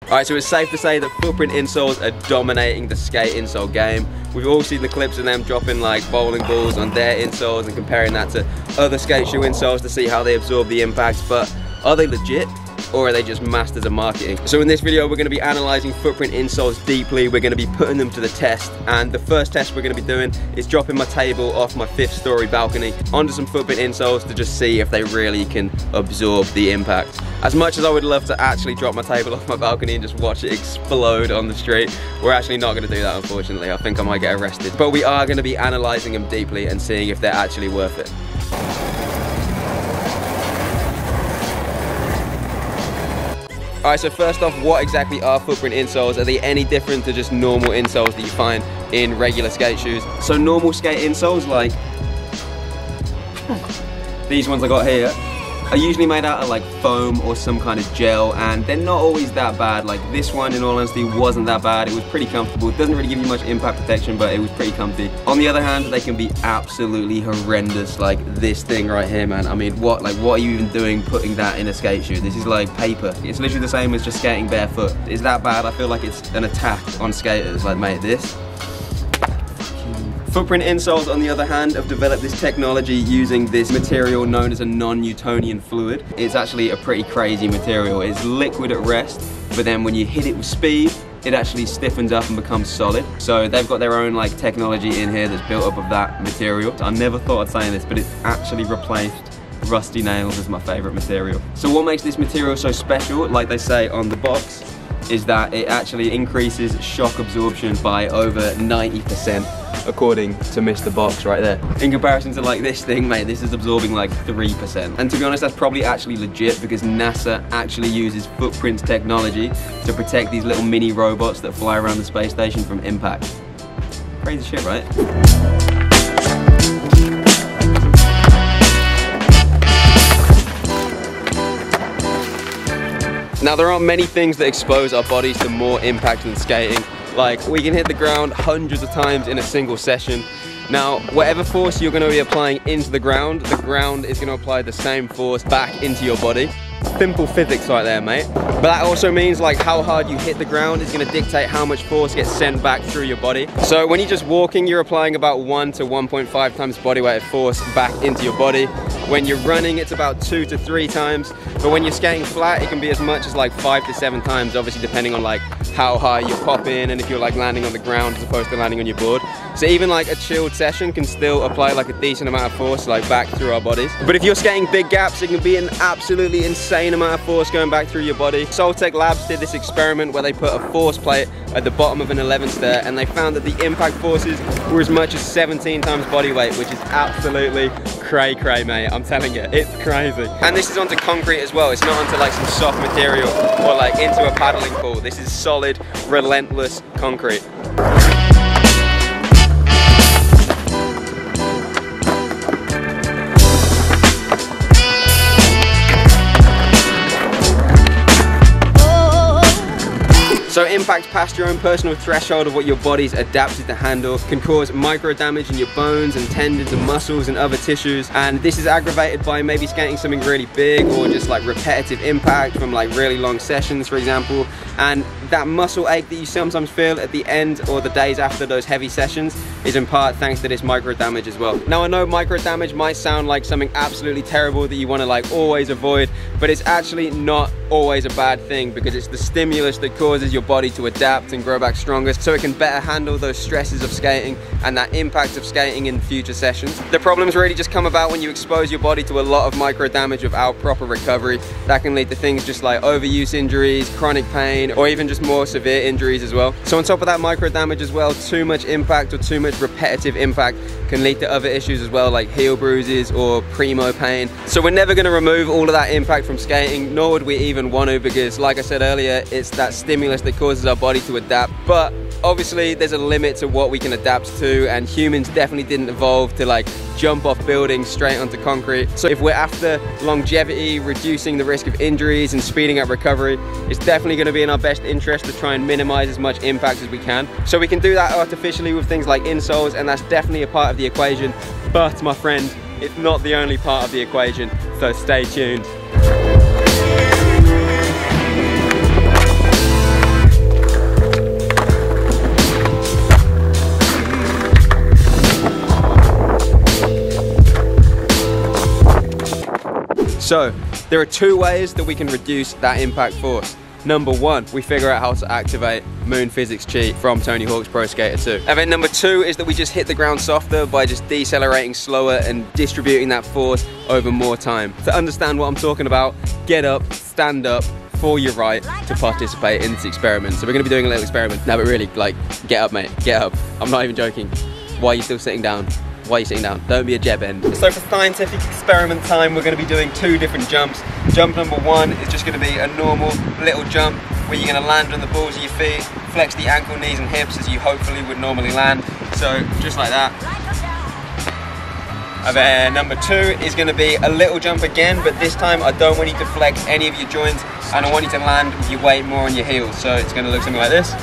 Alright, so it's safe to say that footprint insoles are dominating the skate insole game. We've all seen the clips of them dropping like bowling balls on their insoles and comparing that to other skate shoe insoles to see how they absorb the impact, but are they legit? Or are they just masters of marketing? So in this video, we're going to be analysing footprint insoles deeply. We're going to be putting them to the test, and the first test we're going to be doing is dropping my table off my 5th story balcony onto some footprint insoles to just see if they really can absorb the impact. As much as I would love to actually drop my table off my balcony and just watch it explode on the street, we're actually not going to do that, unfortunately. I think I might get arrested. But we are going to be analysing them deeply and seeing if they're actually worth it. Alright, so first off, what exactly are footprint insoles? Are they any different to just normal insoles that you find in regular skate shoes? So normal skate insoles, like these ones I got here, are usually made out of like foam or some kind of gel, and they're not always that bad. Like this one, in all honesty, wasn't that bad. It was pretty comfortable. It doesn't really give you much impact protection, but it was pretty comfy. On the other hand, they can be absolutely horrendous, like this thing right here, man. I mean, what are you even doing putting that in a skate shoe? This is like paper. It's literally the same as just skating barefoot. Is that bad? I feel like it's an attack on skaters. Like, mate, this. Footprint insoles, on the other hand, have developed this technology using this material known as a non-Newtonian fluid. It's actually a pretty crazy material. It's liquid at rest, but then when you hit it with speed, it actually stiffens up and becomes solid. So they've got their own like technology in here that's built up of that material. I never thought I'd say this, but it's actually replaced rusty nails as my favorite material. So what makes this material so special, like they say on the box, is that it actually increases shock absorption by over 90%, according to Mr. Box right there. In comparison to like this thing, mate, this is absorbing like 3%. And to be honest, that's probably actually legit, because NASA actually uses footprint technology to protect these little mini robots that fly around the space station from impact. Crazy shit, right? Now, there aren't many things that expose our bodies to more impact than skating. Like, we can hit the ground hundreds of times in a single session. Now, whatever force you're going to be applying into the ground is going to apply the same force back into your body. Simple physics right there, mate. But that also means like how hard you hit the ground is going to dictate how much force gets sent back through your body. So when you're just walking, you're applying about 1 to 1.5 times body weight of force back into your body. When you're running, it's about 2 to 3 times. But when you're skating flat, it can be as much as like 5 to 7 times, obviously depending on like how high you pop in and if you're like landing on the ground as opposed to landing on your board. So even like a chilled session can still apply like a decent amount of force like back through our bodies. But if you're skating big gaps, it can be an absolutely insane amount of force going back through your body. Soltech Labs did this experiment where they put a force plate at the bottom of an 11 stair, and they found that the impact forces were as much as 17 times body weight, which is absolutely cray, mate. I'm telling you, it's crazy. And this is onto concrete as well. It's not onto like some soft material or like into a paddling pool. This is solid, relentless concrete. So impact past your own personal threshold of what your body's adapted to handle can cause micro damage in your bones and tendons and muscles and other tissues, and this is aggravated by maybe skating something really big or just like repetitive impact from like really long sessions, for example. And that muscle ache that you sometimes feel at the end or the days after those heavy sessions is in part thanks to this micro damage as well. Now, I know micro damage might sound like something absolutely terrible that you want to like always avoid, but it's actually not always a bad thing, because it's the stimulus that causes your body to adapt and grow back stronger so it can better handle those stresses of skating and that impact of skating in future sessions. The problems really just come about when you expose your body to a lot of micro damage without proper recovery. That can lead to things just like overuse injuries, chronic pain, or even just more severe injuries as well. So on top of that micro damage as well, too much impact or too much repetitive impact can lead to other issues as well, like heel bruises or primo pain. So we're never going to remove all of that impact from skating, nor would we even want to, because like I said earlier, it's that stimulus that causes our body to adapt. But obviously there's a limit to what we can adapt to, and humans definitely didn't evolve to like jump off buildings straight onto concrete. So if we're after longevity, reducing the risk of injuries and speeding up recovery, it's definitely going to be in our best interest to try and minimize as much impact as we can. So we can do that artificially with things like insoles, and that's definitely a part of the equation. But my friend, it's not the only part of the equation, so stay tuned. So there are two ways that we can reduce that impact force. Number one, we figure out how to activate Moon Physics Cheat from Tony Hawk's Pro Skater 2. And then number two is that we just hit the ground softer by just decelerating slower and distributing that force over more time. To understand what I'm talking about, get up, stand up, for your right to participate in this experiment. So we're gonna be doing a little experiment. No, but really, like, get up, mate, get up. I'm not even joking. Why are you still sitting down? Why are you sitting down? Don't be a jeb-end. So for scientific experiment time, we're gonna be doing two different jumps. Jump number one is just gonna be a normal little jump where you're gonna land on the balls of your feet, flex the ankle, knees and hips as you hopefully would normally land. So just like that. And then number two is gonna be a little jump again, but this time I don't want you to flex any of your joints and I want you to land with your weight more on your heels. So it's gonna look something like this.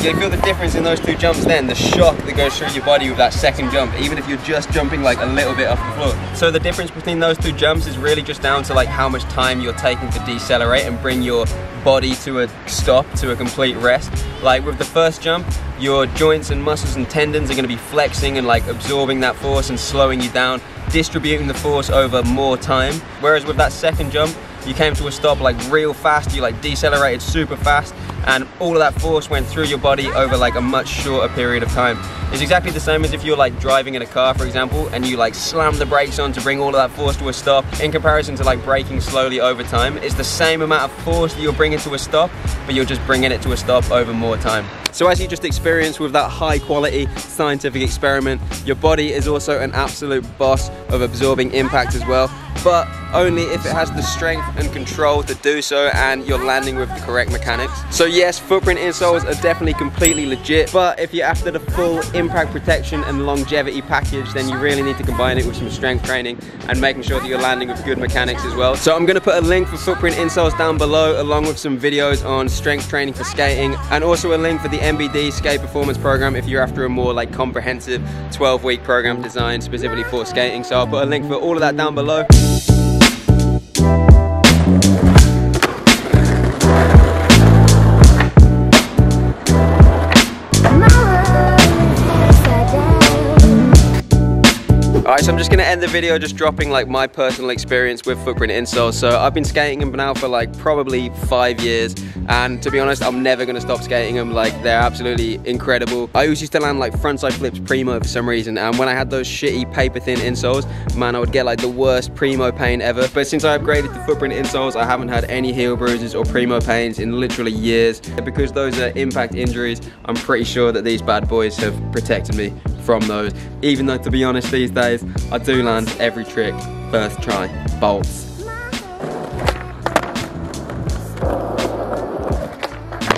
You feel the difference in those two jumps then, the shock that goes through your body with that second jump, even if you're just jumping like a little bit off the floor. So the difference between those two jumps is really just down to like how much time you're taking to decelerate and bring your body to a stop, to a complete rest. Like with the first jump, your joints and muscles and tendons are gonna be flexing and like absorbing that force and slowing you down, distributing the force over more time. Whereas with that second jump, you came to a stop like real fast, you like decelerated super fast, and all of that force went through your body over like a much shorter period of time. It's exactly the same as if you're like driving in a car, for example, and you like slam the brakes on to bring all of that force to a stop. In comparison to like braking slowly over time, it's the same amount of force that you're bringing to a stop, but you're just bringing it to a stop over more time. So as you just experienced with that high quality scientific experiment, your body is also an absolute boss of absorbing impact as well, but only if it has the strength and control to do so and you're landing with the correct mechanics. So yes, footprint insoles are definitely completely legit, but if you're after the full impact protection and longevity package, then you really need to combine it with some strength training and making sure that you're landing with good mechanics as well. So I'm gonna put a link for footprint insoles down below, along with some videos on strength training for skating, and also a link for the MBD skate performance program if you're after a more like comprehensive 12-week program designed specifically for skating. So I'll put a link for all of that down below. Alright, so I'm just going to end the video just dropping like my personal experience with footprint insoles. So I've been skating them now for like probably 5 years, and to be honest, I'm never going to stop skating them. Like, they're absolutely incredible. I always used to land like frontside flips primo for some reason, and when I had those shitty paper thin insoles, man, I would get like the worst primo pain ever. But since I upgraded to footprint insoles, I haven't had any heel bruises or primo pains in literally years. Because those are impact injuries, I'm pretty sure that these bad boys have protected me from those, even though to be honest these days I do land every trick first try, bolts.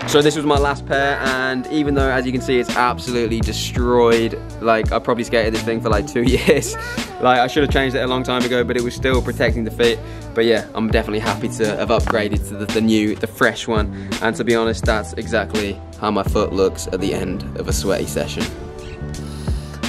So this was my last pair, and even though as you can see it's absolutely destroyed, like I probably skated this thing for like 2 years, like I should have changed it a long time ago, but it was still protecting the feet. But yeah, I'm definitely happy to have upgraded to the fresh one, and to be honest, that's exactly how my foot looks at the end of a sweaty session.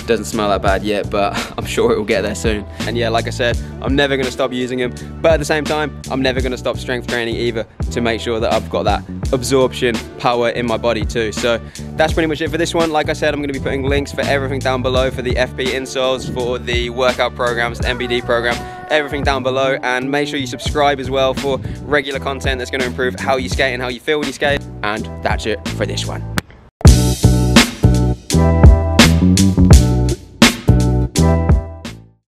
Doesn't smell that bad yet, but I'm sure it will get there soon. And yeah, like I said, I'm never gonna stop using them, but at the same time, I'm never gonna stop strength training either, to make sure that I've got that absorption power in my body too. So that's pretty much it for this one. Like I said, I'm gonna be putting links for everything down below, for the FB insoles, for the workout programs, the MBD program, everything down below. And make sure you subscribe as well for regular content that's gonna improve how you skate and how you feel when you skate. And that's it for this one.